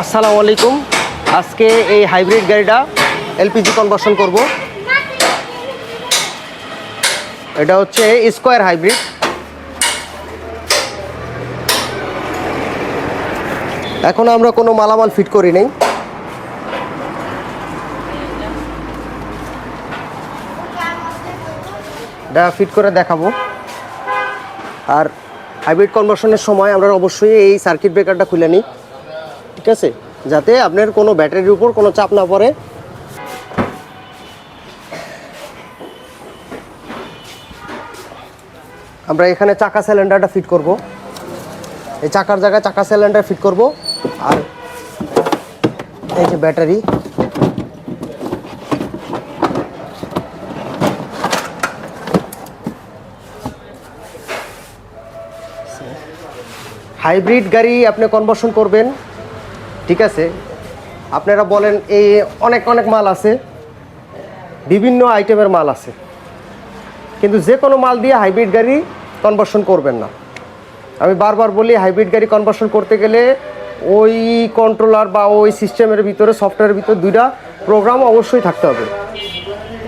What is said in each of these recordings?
আসসালামু আলাইকুম। আজকে এই হাইব্রিড গাড়িটা এলপিজি কনভার্সন করব। এটা হচ্ছে স্কোয়ার হাইব্রিড। এখন আমরা কোনো মালামাল ফিট করি নাই। এটা ফিট করে দেখাবো। আর হাইব্রিড কনভার্সনের সময় আমরা অবশ্যই এই সার্কিট ব্রেকারটা খুলে নিই, ঠিক আছে, যাতে আপনার কোনো ব্যাটারির উপর কোনো চাপ না পড়ে। আমরা এখানে চাকা সিলিন্ডারটা ফিট করব। এই চাকার জায়গায় চাকা সিলিন্ডার ফিট করব। আর এই যে ব্যাটারি, হাইব্রিড গাড়ি আপনি কনভার্সন করবেন, ঠিক আছে। আপনারা বলেন এই অনেক অনেক মাল আছে, বিভিন্ন আইটেমের মাল আছে, কিন্তু যে কোনো মাল দিয়ে হাইব্রিড গাড়ি কনভার্সন করবেন না। আমি বারবার বলি, হাইব্রিড গাড়ি কনভার্সন করতে গেলে ওই কন্ট্রোলার বা ওই সিস্টেমের ভিতরে, সফটওয়্যারের ভিতরে দুইটা প্রোগ্রাম অবশ্যই থাকতে হবে।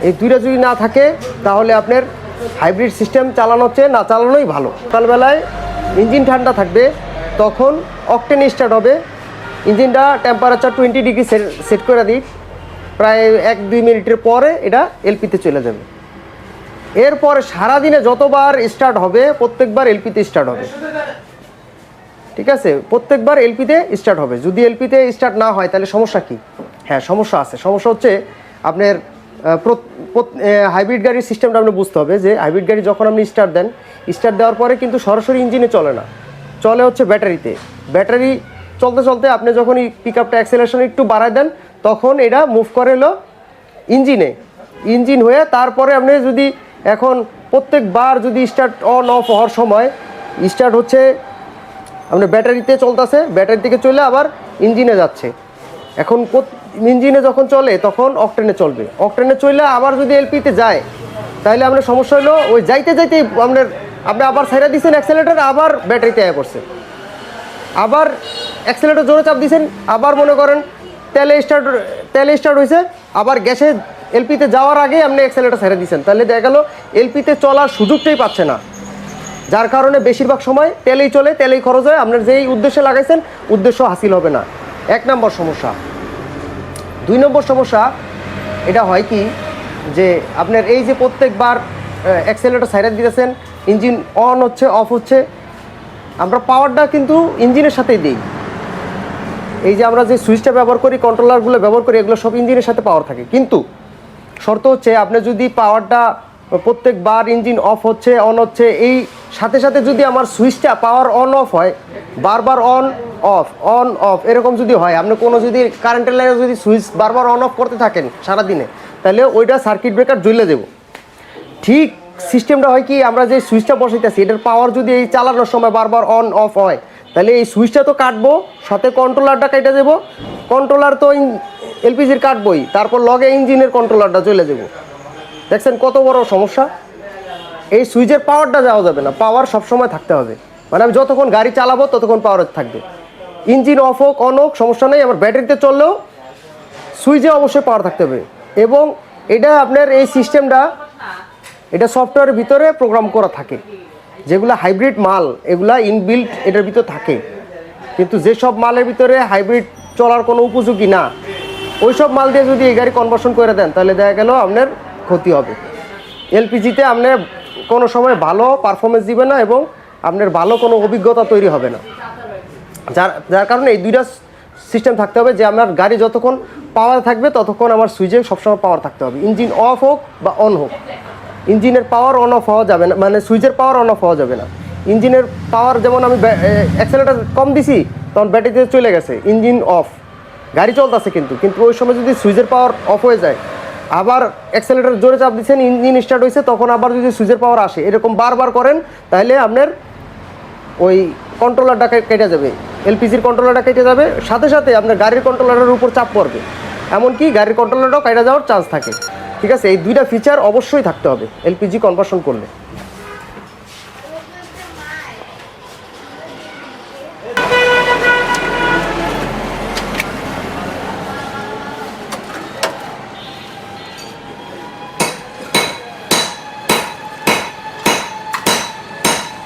এই দুইটা যদি না থাকে তাহলে আপনার হাইব্রিড সিস্টেম চালানো হচ্ছে না চালানোই ভালো। সকালবেলায় ইঞ্জিন ঠান্ডা থাকবে, তখন অকটেন স্টার্ট হবে। ইঞ্জিনটা টেম্পারেচার 20 ডিগ্রি সেট করে দিই, প্রায় 1-2 মিনিটের পরে এটা এলপিতে চলে যাবে। এরপরে সারাদিনে যতবার স্টার্ট হবে প্রত্যেকবার এলপিতে স্টার্ট হবে, ঠিক আছে। প্রত্যেকবার এলপিতে স্টার্ট হবে। যদি এলপিতে স্টার্ট না হয় তাহলে সমস্যা কি? হ্যাঁ, সমস্যা আছে। সমস্যা হচ্ছে আপনার হাইব্রিড গাড়ির সিস্টেমটা আপনি বুঝতে হবে যে হাইব্রিড গাড়ি যখন আপনি স্টার্ট দেন, স্টার্ট দেওয়ার পরে কিন্তু সরাসরি ইঞ্জিনে চলে না, চলে হচ্ছে ব্যাটারিতে। ব্যাটারি চলতে চলতে আপনি যখন এই পিক আপটা অ্যাক্সেলারেশন একটু বাড়ায় দেন, তখন এটা মুভ করে হলো ইঞ্জিনে। ইঞ্জিন হয়ে তারপরে আপনি যদি এখন প্রত্যেকবার যদি স্টার্ট অন অফ হওয়ার সময় স্টার্ট হচ্ছে আপনার ব্যাটারিতে চলতেছে, ব্যাটারি থেকে চলে আবার ইঞ্জিনে যাচ্ছে। এখন ইঞ্জিনে যখন চলে তখন অকটেনে চলবে, অকটেনে চলে আবার যদি এলপিতে যায় তাহলে আপনার সমস্যা হলো ওই যাইতে যাইতে আপনি আবার ছাইড়া দিচ্ছেন অ্যাক্সেলেটার, আবার ব্যাটারিতে আয়া পড়ছে। আবার অ্যাক্সেলেটার জোরে চাপ দিয়েছেন, আবার মনে করেন তেলে স্টার্ট হয়েছে, আবার গ্যাসে এলপিতে যাওয়ার আগেই আপনি অ্যাক্সেলেটার ছেড়ে দিচ্ছেন, তাহলে দেখা গেল এলপিতে চলার সুযোগটাই পাচ্ছে না। যার কারণে বেশিরভাগ সময় তেলেই চলে, তেলেই খরচ হয়, আপনার যেই উদ্দেশ্যে লাগাইছেন উদ্দেশ্য হাসিল হবে না। 1 নম্বর সমস্যা। 2 নম্বর সমস্যা এটা হয় কি, যে আপনার এই যে প্রত্যেকবার অ্যাক্সেলেটার ছেড়ে দিতেছেন, ইঞ্জিন অন হচ্ছে অফ হচ্ছে, আমরা পাওয়ারটা কিন্তু ইঞ্জিনের সাথেই দিই। এই যে আমরা যে সুইচটা ব্যবহার করি, কন্ট্রোলারগুলো ব্যবহার করি, এগুলো সব ইঞ্জিনের সাথে পাওয়ার থাকে। কিন্তু শর্ত হচ্ছে আপনি যদি পাওয়ারটা প্রত্যেকবার ইঞ্জিন অফ হচ্ছে অন হচ্ছে, এই সাথে সাথে যদি আমার সুইচটা পাওয়ার অন অফ হয়, বারবার অন অফ এরকম যদি হয়, আপনি কোনো যদি কারেন্টের লাইনে যদি সুইচ বারবার অন অফ করতে থাকেন সারাদিনে, তাহলে ওইটা সার্কিট ব্রেকার জ্বলে দেবো। ঠিক সিস্টেমটা হয় কি, আমরা যে সুইচটা বসাইতেছি এটার পাওয়ার যদি এই চালানোর সময় বারবার অন অফ হয়, তাহলে এই সুইচটা তো কাটবো, সাথে কন্ট্রোলারটা কেটে দেবো। কন্ট্রোলার তো এলপিজির কাটবই, তারপর লগে ইঞ্জিনের কন্ট্রোলারটা চলে যাবো। দেখছেন কত বড় সমস্যা। এই সুইচের পাওয়ারটা যাওয়া যাবে না, পাওয়ার সবসময় থাকতে হবে। মানে আমি যতক্ষণ গাড়ি চালাবো ততক্ষণ পাওয়ার থাকবে। ইঞ্জিন অফ হোক অন হোক সমস্যা নেই, আমার ব্যাটারিতে চললেও সুইচে অবশ্যই পাওয়ার থাকতে হবে। এবং এটা আপনার এই সিস্টেমটা এটা সফটওয়্যারের ভিতরে প্রোগ্রাম করা থাকে। যেগুলো হাইব্রিড মাল এগুলা ইনবিল্ট এটার ভিতরে থাকে, কিন্তু যেসব মালের ভিতরে হাইব্রিড চলার কোনো উপযোগী না, ওই সব মাল দিয়ে যদি এই গাড়ি কনভার্সন করে দেন তাহলে দেখা গেল আপনার ক্ষতি হবে। এলপিজিতে আপনার কোনো সময় ভালো পারফরমেন্স দিবে না এবং আপনার ভালো কোনো অভিজ্ঞতা তৈরি হবে না। যার কারণে এই দুইটা সিস্টেম থাকতে হবে, যে আমার গাড়ি যতক্ষণ পাওয়ার থাকবে ততক্ষণ আমার সুইচে সবসময় পাওয়ার থাকতে হবে, ইঞ্জিন অফ হোক বা অন হোক। ইঞ্জিনের পাওয়ার অন অফ হওয়া যাবে না, মানে সুইচের পাওয়ার অন অফ হওয়া যাবে না। ইঞ্জিনের পাওয়ার যেমন আমি অ্যাক্সেলেটার কম দিছি তখন ব্যাটারিতে চলে গেছে, ইঞ্জিন অফ, গাড়ি চলতেছে কিন্তু ওই সময় যদি সুইচের পাওয়ার অফ হয়ে যায়, আবার অ্যাক্সেলেটার জোরে চাপ দিচ্ছেন, ইঞ্জিন স্টার্ট হয়েছে, তখন আবার যদি সুইচের পাওয়ার আসে, এরকম বারবার করেন, তাহলে আপনার ওই কন্ট্রোলারটা কেটে যাবে, এলপিজির কন্ট্রোলারটা কেটে যাবে, সাথে সাথে আপনার গাড়ির কন্ট্রোলারের উপর চাপ পড়বে, এমনকি গাড়ির কন্ট্রোলারটাও কেটে যাওয়ার চান্স থাকে, ঠিক আছে। এই দুইটা ফিচার অবশ্যই থাকতে হবে এলপিজি কনভার্সন করলে।